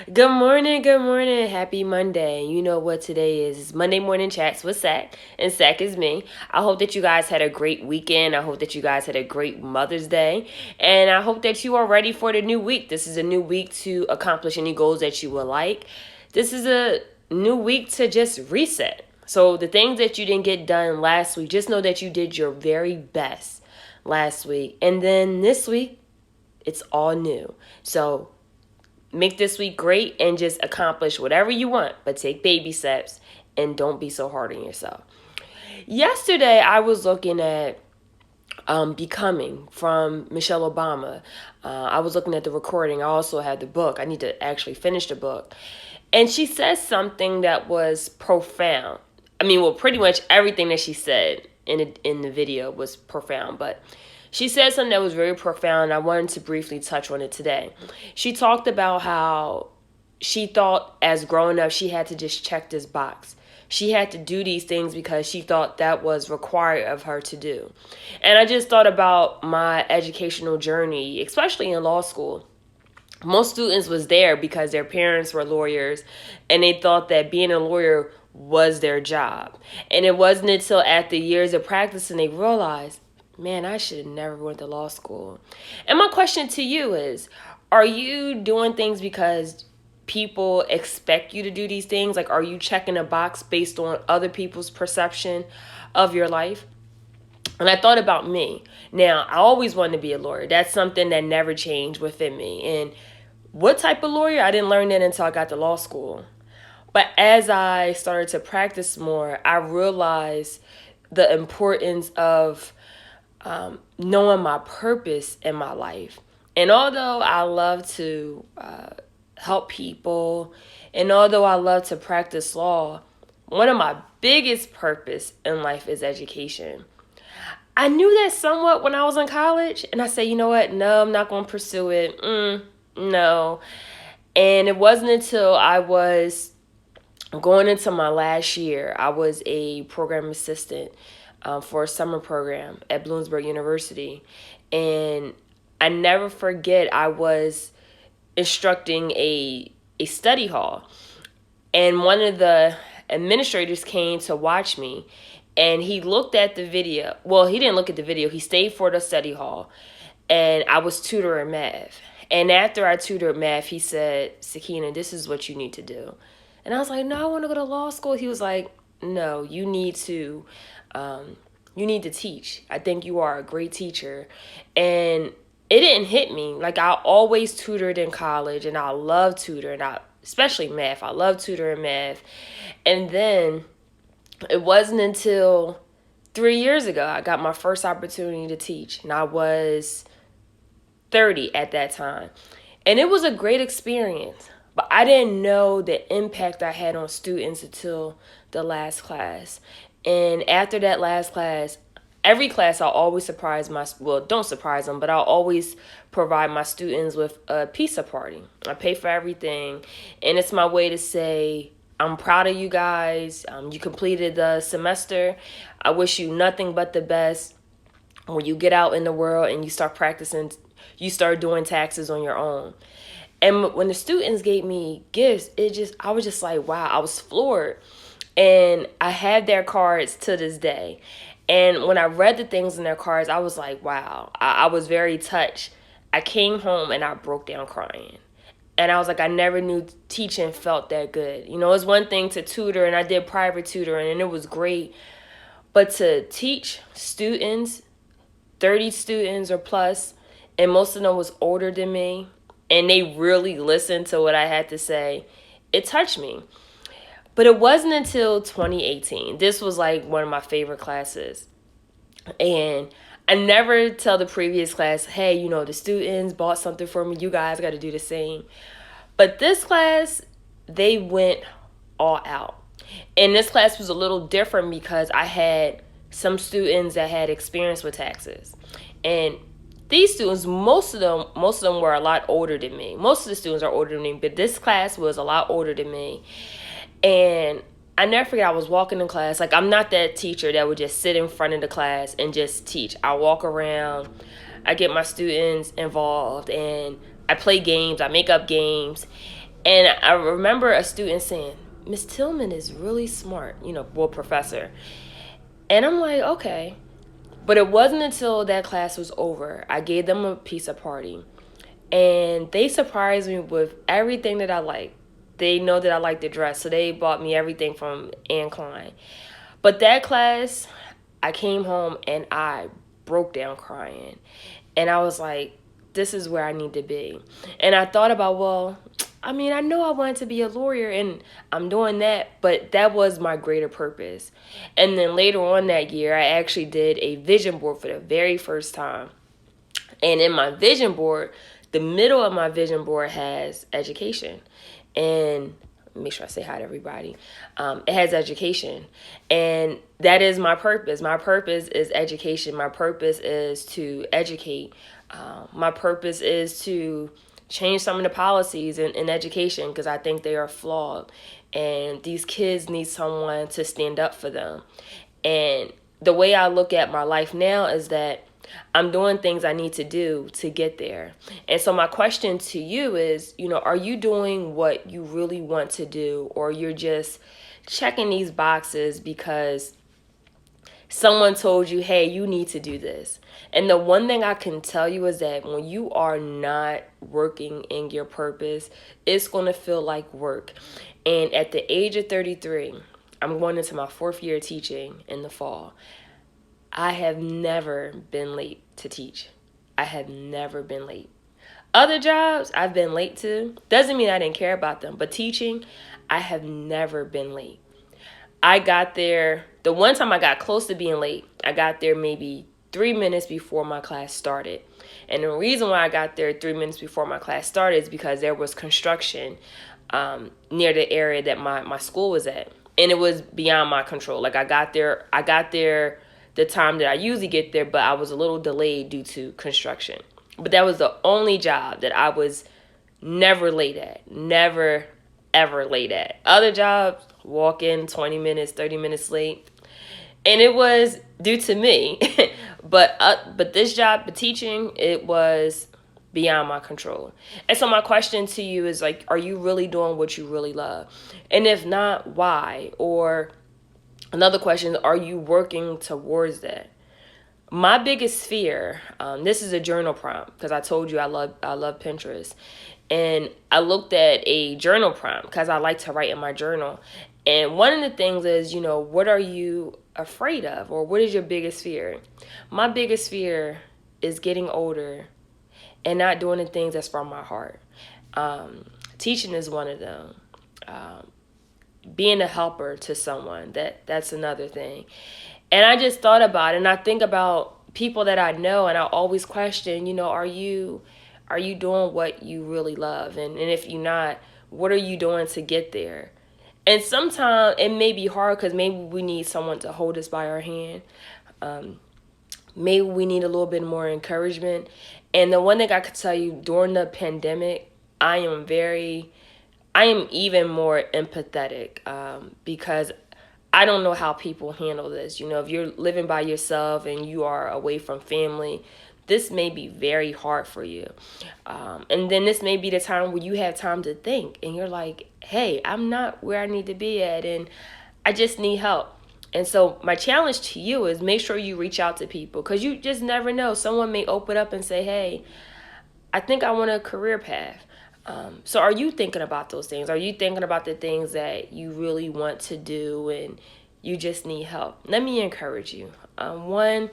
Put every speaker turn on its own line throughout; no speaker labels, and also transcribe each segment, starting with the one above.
Good morning, good morning. Happy Monday. You know what today is. It's Monday Morning Chats with Sack, and Sack is me. I hope that you guys had a great weekend. I hope that you guys had a great Mother's Day. And I hope that you are ready for the new week. This is a new week to accomplish any goals that you would like. This is a new week to just reset. So the things that you didn't get done last week, just know that you did your very best last week. And then this week, it's all new. So make this week great and just accomplish whatever you want, but take baby steps and don't be so hard on yourself. Yesterday, I was looking at Becoming from Michelle Obama. I was looking at the recording. I also had the book. I need to actually finish the book. And she says something that was profound. I mean, well, pretty much everything that she said in the video was profound, but she said something that was very profound. I wanted to briefly touch on it today. She talked about how she thought as growing up she had to just check this box. She had to do these things because she thought that was required of her to do. And I just thought about my educational journey, especially in law school. Most students was there because their parents were lawyers and they thought that being a lawyer was their job. And it wasn't until after years of practicing they realized, man, I should have never went to law school. And my question to you is, are you doing things because people expect you to do these things? Like, are you checking a box based on other people's perception of your life? And I thought about me. Now, I always wanted to be a lawyer. That's something that never changed within me. And what type of lawyer? I didn't learn that until I got to law school. But as I started to practice more, I realized the importance of knowing my purpose in my life. And although I love to help people, and although I love to practice law, one of my biggest purpose in life is education. I knew that somewhat when I was in college, and I said, you know what? No, I'm not going to pursue it. No. And it wasn't until I was going into my last year, I was a program assistant for a summer program at Bloomsburg University. And I never forget, I was instructing a study hall. And one of the administrators came to watch me. And he looked at the video. Well, he didn't look at the video. He stayed for the study hall. And I was tutoring math. And after I tutored math, he said, Sakina, this is what you need to do. And I was like, no, I want to go to law school. He was like, no, you need to teach. I think you are a great teacher. And it didn't hit me. Like, I always tutored in college, and I love tutoring, especially math. I love tutoring math. And then it wasn't until 3 years ago I got my first opportunity to teach. And I was 30 at that time. And it was a great experience. But I didn't know the impact I had on students until the last class. And after that last class, every class I'll always don't surprise them, but I'll always provide my students with a pizza party. I pay for everything. And it's my way to say, I'm proud of you guys. You completed the semester. I wish you nothing but the best. When you get out in the world and you start practicing, you start doing taxes on your own. And when the students gave me gifts, I was just like, wow, I was floored. And I have their cards to this day. And when I read the things in their cards, I was like, wow, I was very touched. I came home and I broke down crying. And I was like, I never knew teaching felt that good. You know, it's one thing to tutor, and I did private tutoring, and it was great. But to teach students, 30 students or plus, and most of them was older than me, and they really listened to what I had to say, it touched me. But it wasn't until 2018. This was like one of my favorite classes. And I never tell the previous class, hey, you know, the students bought something for me. You guys got to do the same. But this class, they went all out. And this class was a little different because I had some students that had experience with taxes. And these students, most of them were a lot older than me. Most of the students are older than me, but this class was a lot older than me. And I never forget, I was walking in class. Like, I'm not that teacher that would just sit in front of the class and just teach. I walk around, I get my students involved, and I play games, I make up games. And I remember a student saying, Miss Tillman is really smart, well, professor. And I'm like, okay. But it wasn't until that class was over, I gave them a pizza party. And they surprised me with everything that I like. They know that I like to dress, so they bought me everything from Anne Klein. But that class, I came home and I broke down crying. And I was like, this is where I need to be. And I thought about, well, I mean, I know I wanted to be a lawyer and I'm doing that, but that was my greater purpose. And then later on that year, I actually did a vision board for the very first time. And in my vision board, the middle of my vision board has education. And make sure I say hi to everybody. It has education. And that is my purpose. My purpose is education. My purpose is to educate. My purpose is to change some of the policies in education because I think they are flawed. And these kids need someone to stand up for them. And the way I look at my life now is that I'm doing things I need to do to get there. And so my question to you is, are you doing what you really want to do, or you're just checking these boxes because someone told you, hey, you need to do this? And the one thing I can tell you is that when you are not working in your purpose, it's going to feel like work. And at the age of 33, I'm going into my 4th year teaching in the fall. I have never been late to teach. I have never been late. Other jobs I've been late to. Doesn't mean I didn't care about them. But teaching, I have never been late. I got there, the one time I got close to being late, I got there maybe 3 minutes before my class started. And the reason why I got there 3 minutes before my class started is because there was construction near the area that my school was at. And it was beyond my control. Like I got there the time that I usually get there, but I was a little delayed due to construction. But that was the only job that I was never late at. Never, ever late at. Other jobs, walk in 20 minutes, 30 minutes late. And it was due to me. But this job, the teaching, it was beyond my control. And so my question to you is like, are you really doing what you really love? And if not, why? Or another question, are you working towards that? My biggest fear, this is a journal prompt because I told you I love Pinterest. And I looked at a journal prompt because I like to write in my journal. And one of the things is, what are you afraid of, or what is your biggest fear? My biggest fear is getting older and not doing the things that's from my heart. Teaching is one of them. Being a helper to someone, that's another thing. And I just thought about it, and I think about people that I know, and I always question, are you doing what you really love? And if you're not, what are you doing to get there? And sometimes it may be hard because maybe we need someone to hold us by our hand. Maybe we need a little bit more encouragement. And the one thing I could tell you, during the pandemic, I am even more empathetic because I don't know how people handle this. If you're living by yourself and you are away from family, this may be very hard for you. And then this may be the time where you have time to think and you're like, hey, I'm not where I need to be at and I just need help. And so my challenge to you is make sure you reach out to people because you just never know. Someone may open up and say, hey, I think I want a career path. So are you thinking about those things? Are you thinking about the things that you really want to do and you just need help? Let me encourage you. One,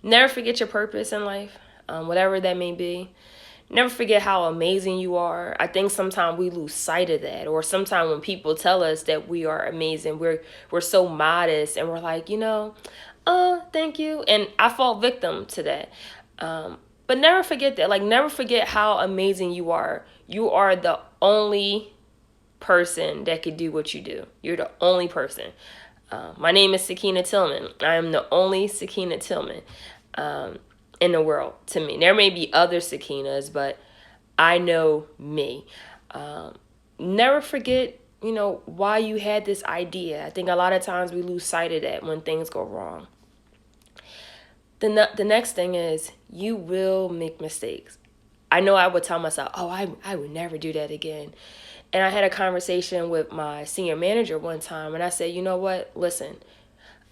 never forget your purpose in life, whatever that may be. Never forget how amazing you are. I think sometimes we lose sight of that, or sometimes when people tell us that we are amazing, we're so modest and we're like, thank you. And I fall victim to that. But never forget that. Like, never forget how amazing you are. You are the only person that could do what you do. You're the only person. My name is Sakina Tillman. I am the only Sakina Tillman in the world to me. There may be other Sakinas, but I know me. Never forget, why you had this idea. I think a lot of times we lose sight of that when things go wrong. The next thing is you will make mistakes. I know I would tell myself, oh, I would never do that again. And I had a conversation with my senior manager one time, and I said, you know what? Listen,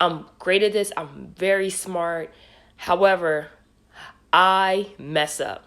I'm great at this. I'm very smart. However, I mess up.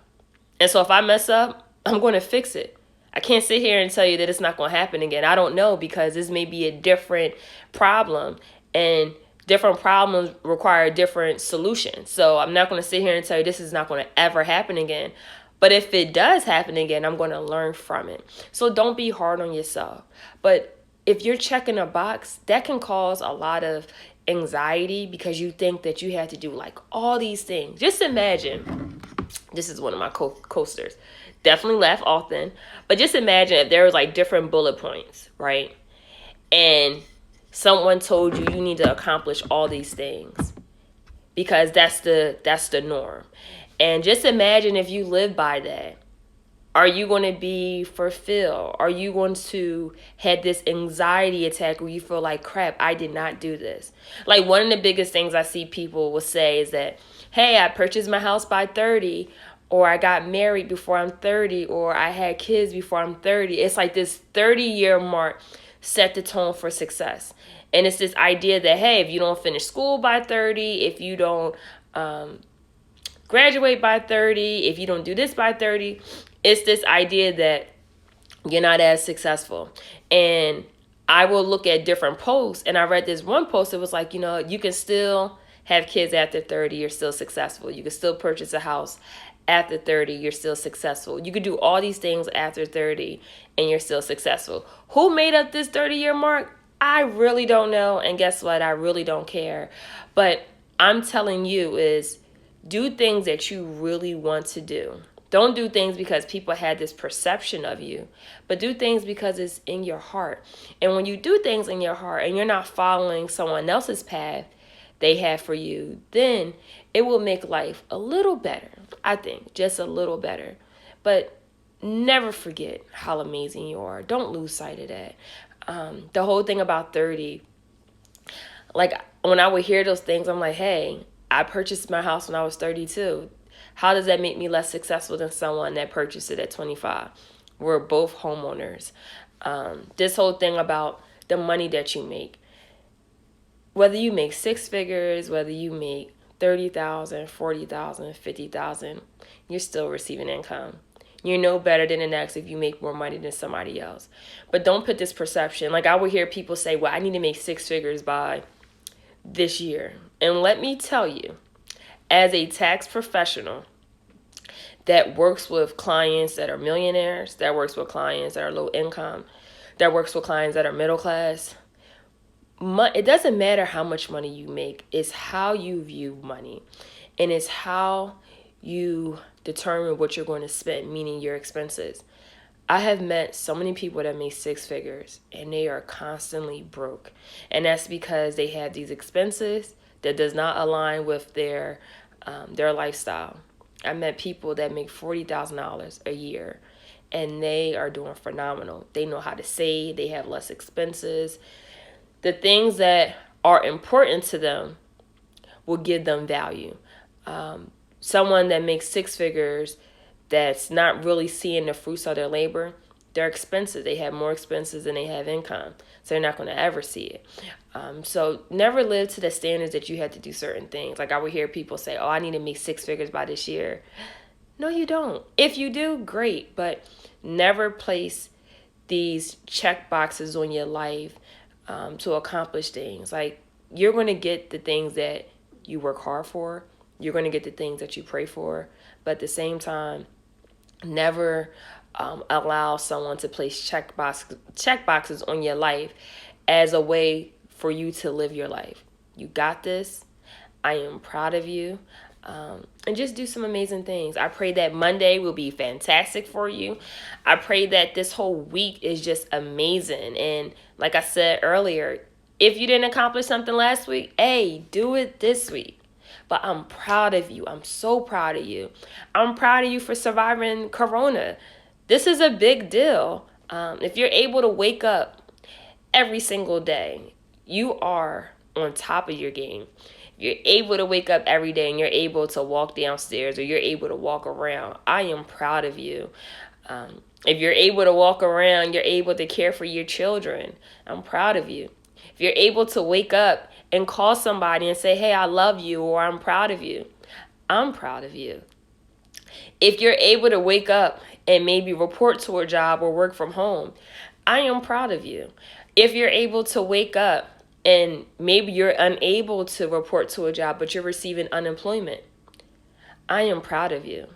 And so if I mess up, I'm going to fix it. I can't sit here and tell you that it's not going to happen again. I don't know, because this may be a different problem, and different problems require different solutions. So I'm not going to sit here and tell you this is not going to ever happen again. But if it does happen again, I'm going to learn from it. So don't be hard on yourself. But if you're checking a box, that can cause a lot of anxiety, because you think that you have to do like all these things. Just imagine, this is one of my coasters. Definitely laugh often. But just imagine if there was like different bullet points, right? And someone told you you need to accomplish all these things, because that's the norm. And just imagine if you live by that. Are you going to be fulfilled? Are you going to have this anxiety attack where you feel like, crap, I did not do this? Like, one of the biggest things I see people will say is that, hey, I purchased my house by 30, or I got married before I'm 30, or I had kids before I'm 30. It's like this 30-year mark set the tone for success. And it's this idea that, hey, if you don't finish school by 30, if you don't graduate by 30, if you don't do this by 30, it's this idea that you're not as successful. And I will look at different posts, and I read this one post. It was like, you can still have kids after 30, you're still successful. You can still purchase a house after 30, you're still successful. You could do all these things after 30 and you're still successful. Who made up this 30-year mark? I really don't know. And guess what? I really don't care. But I'm telling you is, do things that you really want to do. Don't do things because people had this perception of you, but do things because it's in your heart. And when you do things in your heart and you're not following someone else's path they have for you, then it will make life a little better. I think just a little better. But never forget how amazing you are. Don't lose sight of that. The whole thing about 30, like when I would hear those things, I'm like, hey, I purchased my house when I was 32. How does that make me less successful than someone that purchased it at 25? We're both homeowners. This whole thing about the money that you make, whether you make six figures, whether you make 30,000, 40,000, 50,000, you're still receiving income. You're no better than the next if you make more money than somebody else. But don't put this perception. Like I would hear people say, well, I need to make six figures by this year. And let me tell you, as a tax professional that works with clients that are millionaires, that works with clients that are low income, that works with clients that are middle class, it doesn't matter how much money you make. It's how you view money. And it's how you determine what you're going to spend, meaning your expenses. I have met so many people that make six figures and they are constantly broke. And that's because they have these expenses that does not align with their lifestyle. I met people that make $40,000 a year and they are doing phenomenal. They know how to save. They have less expenses. The things that are important to them will give them value. Someone that makes six figures that's not really seeing the fruits of their labor, their expenses, they have more expenses than they have income. So they're not going to ever see it. So never live to the standards that you had to do certain things. Like I would hear people say, oh, I need to make six figures by this year. No, you don't. If you do, great. But never place these check boxes on your life to accomplish things. Like you're going to get the things that you work hard for. You're going to get the things that you pray for. But at the same time, never allow someone to place check boxes on your life as a way for you to live your life. You got this. I am proud of you. And just do some amazing things. I pray that Monday will be fantastic for you. I pray that this whole week is just amazing. And like I said earlier, if you didn't accomplish something last week, hey, do it this week. But I'm proud of you. I'm so proud of you. I'm proud of you for surviving Corona. This is a big deal. If you're able to wake up every single day, you are on top of your game. you're able to wake up every day and you're able to walk downstairs or you're able to walk around, I am proud of you. If you're able to walk around, you're able to care for your children, I'm proud of you. If you're able to wake up and call somebody and say, hey, I love you, or I'm proud of you, I'm proud of you. If you're able to wake up and maybe report to a job or work from home, I am proud of you. If you're able to wake up and maybe you're unable to report to a job, but you're receiving unemployment, I am proud of you.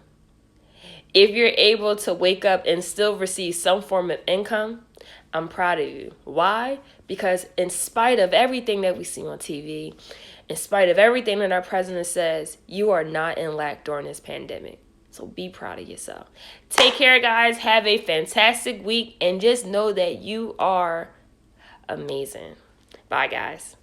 If you're able to wake up and still receive some form of income, I'm proud of you. Why? Because in spite of everything that we see on TV, in spite of everything that our president says, you are not in lack during this pandemic. So be proud of yourself. Take care, guys. Have a fantastic week. And just know that you are amazing. Bye, guys.